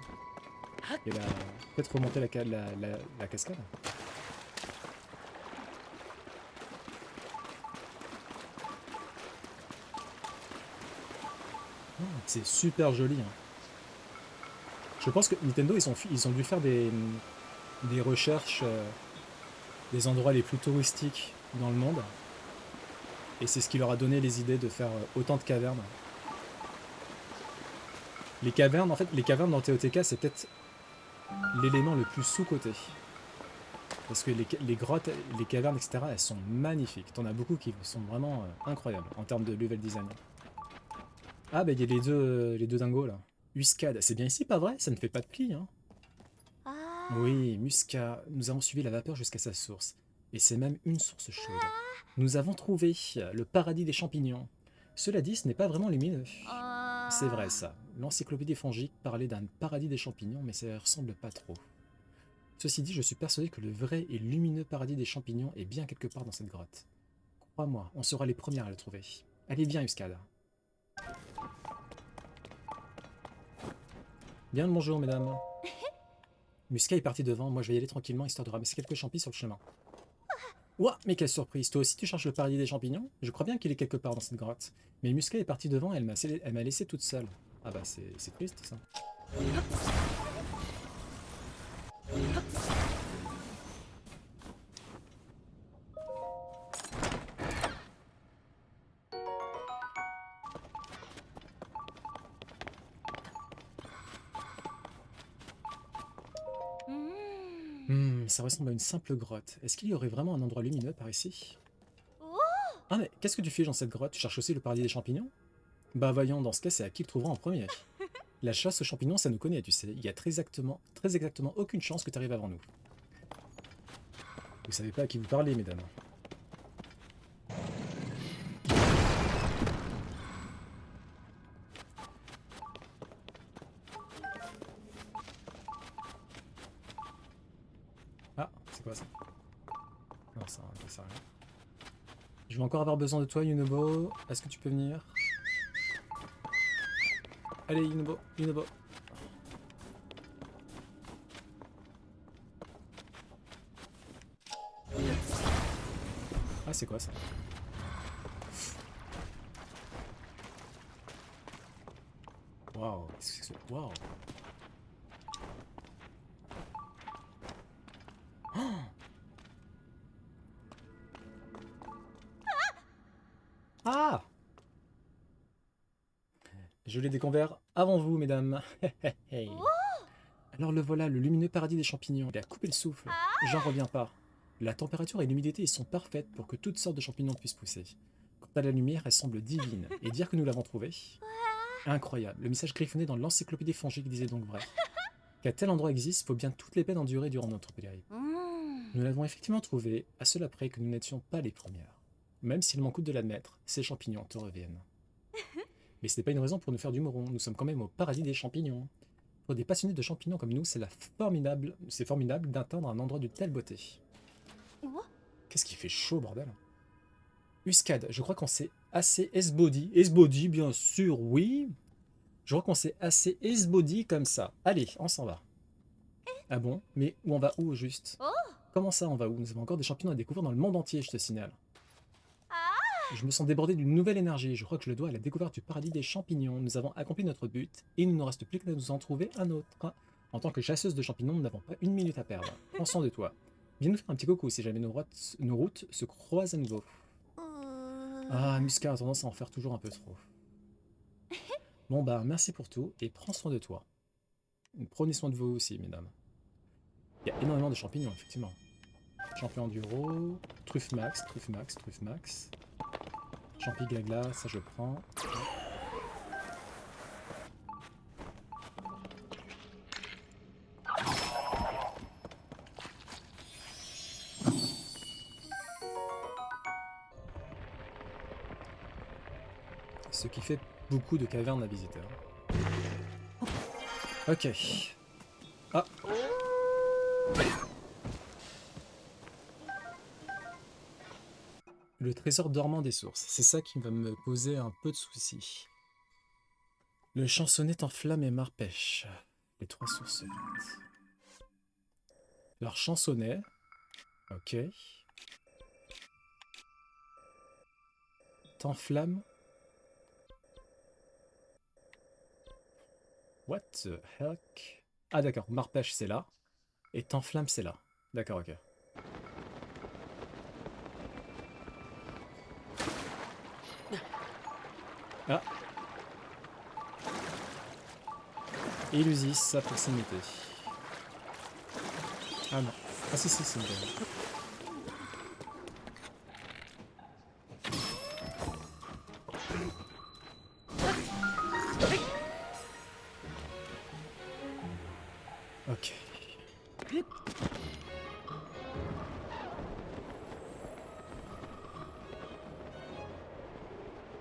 Speaker 1: Il y a peut-être remonter la cascade. Oh, c'est super joli. Hein. Je pense que Nintendo, ils ont dû faire des recherches des endroits les plus touristiques dans le monde. Et c'est ce qui leur a donné les idées de faire autant de cavernes. Les cavernes, en fait, les cavernes dans TOTK, c'est peut-être l'élément le plus sous-coté. Parce que les grottes, les cavernes, etc., elles sont magnifiques. T'en as beaucoup qui sont vraiment incroyables en termes de level design. Ah, bah il y a les deux dingos là. Uscade, c'est bien ici, pas vrai? Ça ne fait pas de pli, hein? Oui, Musca. Nous avons suivi la vapeur jusqu'à sa source. Et c'est même une source chaude. Nous avons trouvé le paradis des champignons. Cela dit, ce n'est pas vraiment lumineux. C'est vrai ça. L'encyclopédie fongique parlait d'un paradis des champignons, mais ça ne ressemble pas trop. Ceci dit, je suis persuadé que le vrai et lumineux paradis des champignons est bien quelque part dans cette grotte. Crois-moi, on sera les premières à le trouver. Allez, viens, Uscade. Bien le bonjour, mesdames. Musca est parti devant, moi je vais y aller tranquillement, histoire de ramasser quelques champis sur le chemin. Ouah, mais quelle surprise, toi aussi tu cherches le paradis des champignons? Je crois bien qu'il est quelque part dans cette grotte. Mais Musca est partie devant et elle m'a laissé toute seule. Ah bah c'est triste ça. Ça ressemble à une simple grotte. Est-ce qu'il y aurait vraiment un endroit lumineux par ici? Ah mais qu'est-ce que tu fais dans cette grotte? Tu cherches aussi le paradis des champignons? Bah voyons, dans ce cas c'est à qui le trouvera en premier. La chasse aux champignons ça nous connaît, tu sais. Il y a très exactement aucune chance que tu arrives avant nous. Vous savez pas à qui vous parlez, mesdames. Ah, c'est quoi ça? Non, ça ne sert à rien. Je vais encore avoir besoin de toi, Yunobo. Est-ce que tu peux venir? Allez, Yunobo, Yunobo. Ah, c'est quoi ça? Waouh, qu'est-ce que c'est? Waouh. Ah! Je l'ai découvert avant vous, mesdames. Hey. Alors le voilà, le lumineux paradis des champignons. Il a coupé le souffle. J'en reviens pas. La température et l'humidité y sont parfaites pour que toutes sortes de champignons puissent pousser. Quant à la lumière, elle semble divine. Et dire que nous l'avons trouvée? Incroyable. Le message griffonné dans l'encyclopédie fongique disait donc vrai. Qu'un tel endroit existe, faut bien toutes les peines endurer durant notre périple. Nous l'avons effectivement trouvé, à cela près que nous n'étions pas les premières. Même s'il m'en coûte de l'admettre, ces champignons te reviennent. Mais ce n'est pas une raison pour nous faire du moron, nous sommes quand même au paradis des champignons. Pour des passionnés de champignons comme nous, c'est formidable d'atteindre un endroit de telle beauté. Qu'est-ce qui fait chaud, bordel? Uscade, je crois qu'on s'est assez esbody. Esbody, bien sûr, oui. Je crois qu'on s'est assez esbody comme ça. Allez, on s'en va. Ah bon? Mais on va où, juste? Comment ça, on va où? Nous avons encore des champignons à découvrir dans le monde entier, je te signale. Je me sens débordé d'une nouvelle énergie. Je crois que je le dois à la découverte du paradis des champignons. Nous avons accompli notre but et il ne nous reste plus que de nous en trouver un autre. En tant que chasseuse de champignons, nous n'avons pas une minute à perdre. Prends soin de toi. Viens nous faire un petit coucou si jamais nos routes se croisent à nouveau. Ah, Musca a tendance à en faire toujours un peu trop. Bon bah, merci pour tout, et prends soin de toi. Prenez soin de vous aussi, mesdames. Il y a énormément de champignons, effectivement. Champion du Ro, truffe max, truffe max, truffe max. Champigagla, ça je prends. Ce qui fait beaucoup de cavernes à visiter. Ok. Ah. Le trésor dormant des sources. C'est ça qui va me poser un peu de soucis. Le chansonnet en flamme et marpêche. Les 3 sources secrètes. Alors chansonnet. Ok. T'enflamme. What the heck? Ah d'accord, marpêche c'est là. Et t'enflamme c'est là. D'accord, ok. Ah. Illusis à proximité. Ah non. Ah si, c'est une bonne. Ok.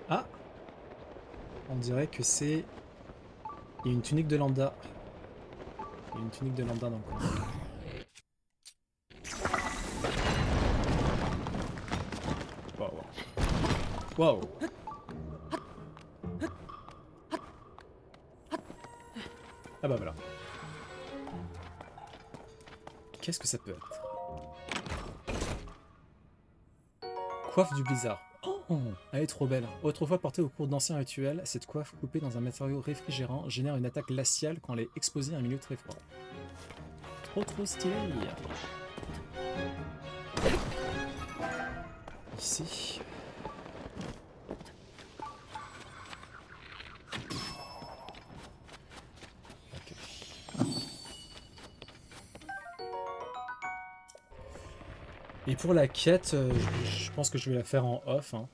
Speaker 1: Ah. On dirait que c'est... Il y a une tunique de lambda. Il y a une tunique de lambda dans le coin. Waouh. Waouh. Ah bah voilà. Qu'est-ce que ça peut être? Coiffe du blizzard. Oh, elle est trop belle. Autrefois portée au cours d'anciens rituels, cette coiffe coupée dans un matériau réfrigérant génère une attaque glaciale quand elle est exposée à un milieu très froid. Trop stylé. Ici. Ok. Et pour la quête, je pense que je vais la faire en off. Hein.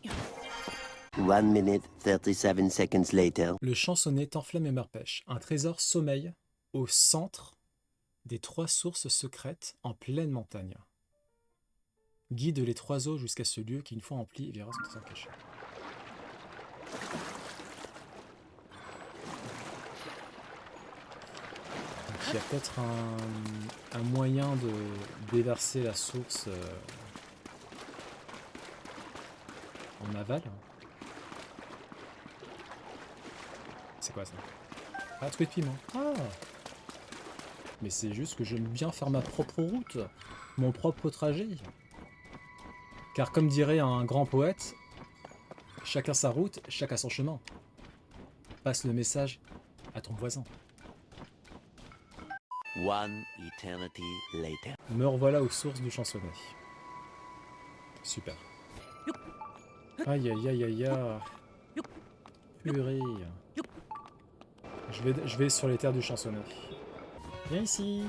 Speaker 3: 1 minute 37 seconds later.
Speaker 1: Le chansonnet t'enflamme et marpêche. Un trésor sommeil au centre des 3 sources secrètes en pleine montagne. Guide les 3 eaux jusqu'à ce lieu qui, une fois rempli, verra son trésor caché. Donc il y a peut-être un moyen de déverser la source en aval. C'est quoi ça? Ah, truc de piment. Ah! Mais c'est juste que j'aime bien faire ma propre route, mon propre trajet. Car comme dirait un grand poète, chacun sa route, chacun son chemin. Passe le message à ton voisin.
Speaker 3: 1 eternity later.
Speaker 1: Me revoilà aux sources du chansonnet. Super. Aïe aïe aïe aïe aïe. Purée. Je vais sur les terres du chansonnet. Viens ici.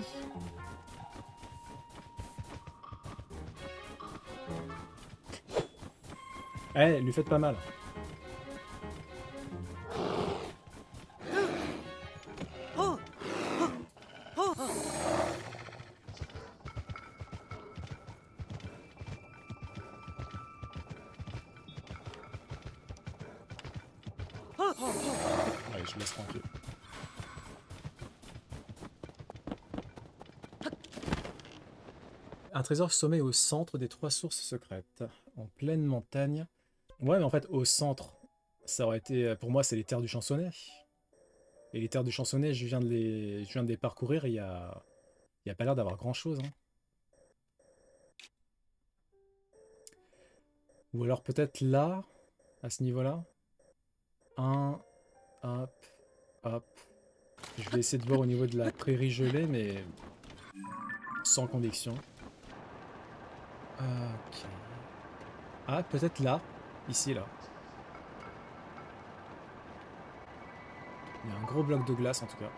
Speaker 1: Eh, lui faites pas mal. Allez, je laisse tranquille. Un trésor sommeille au centre des 3 sources secrètes, en pleine montagne. Ouais, mais en fait, au centre, ça aurait été... Pour moi, c'est les terres du chansonnet. Et les terres du chansonnet, je viens de les parcourir, et il y a pas l'air d'avoir grand-chose. Hein. Ou alors peut-être là, à ce niveau-là. Hop, hop. Je vais essayer de voir au niveau de la prairie gelée, mais sans conviction. Ok. Ah, peut-être là. Ici, là. Il y a un gros bloc de glace, en tout cas.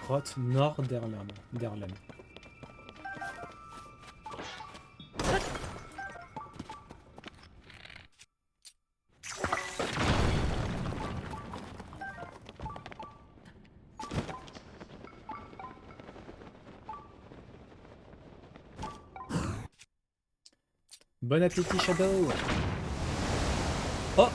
Speaker 1: Grotte nord d'Erlen. Bon appétit, Shadow! Oh!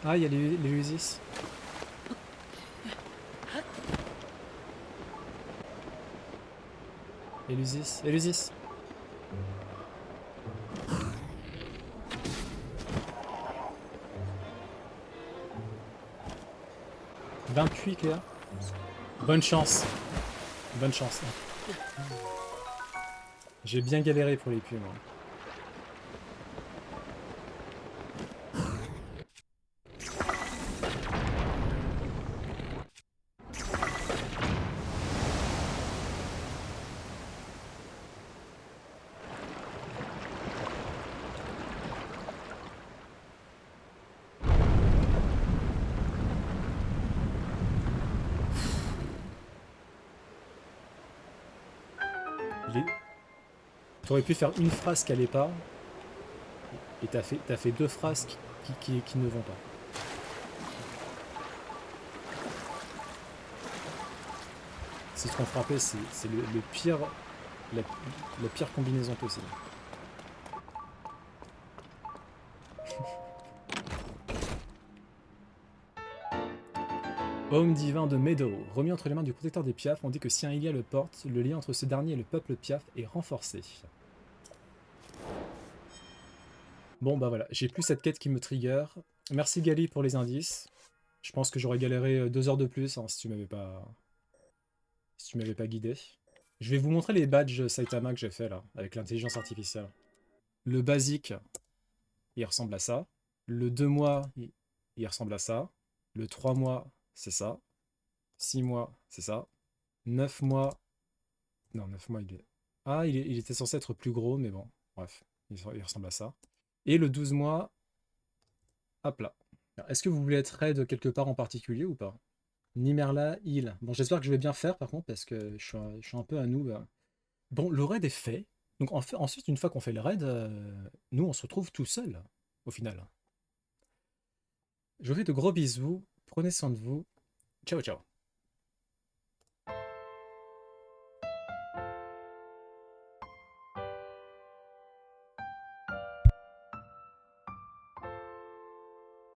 Speaker 1: Ah, il y a les Usis. Elusis, Elusis. « 28, Cléa. Bonne chance. Bonne chance. J'ai bien galéré pour les puits, moi. T'aurais pu faire une phrase qui allait pas, et t'as fait deux phrases qui ne vont pas. Citron frappé, c'est le pire, la pire combinaison possible. Homme divin de Meadow, remis entre les mains du protecteur des Piaf, on dit que si un Ilia le porte, le lien entre ce dernier et le peuple Piaf est renforcé. Bon bah voilà, j'ai plus cette quête qui me trigger. Merci Gali pour les indices. Je pense que j'aurais galéré 2 heures de plus hein, si tu m'avais pas guidé. Je vais vous montrer les badges Saitama que j'ai fait là, avec l'intelligence artificielle. Le basique, il ressemble à ça. Le 2 mois, il ressemble à ça. Le 3 mois, c'est ça. 6 mois, c'est ça. 9 mois... Non, 9 mois, il est... Ah, il était censé être plus gros, mais bon, bref, il ressemble à ça. Et le 12 mois, hop là. Est-ce que vous voulez être raid quelque part en particulier ou pas? Nimerla, heal. Bon, j'espère que je vais bien faire par contre, parce que je suis un peu un noob. Bon, le raid est fait. Donc ensuite, une fois qu'on fait le raid, nous, on se retrouve tout seul, au final. Je vous fais de gros bisous. Prenez soin de vous. Ciao, ciao.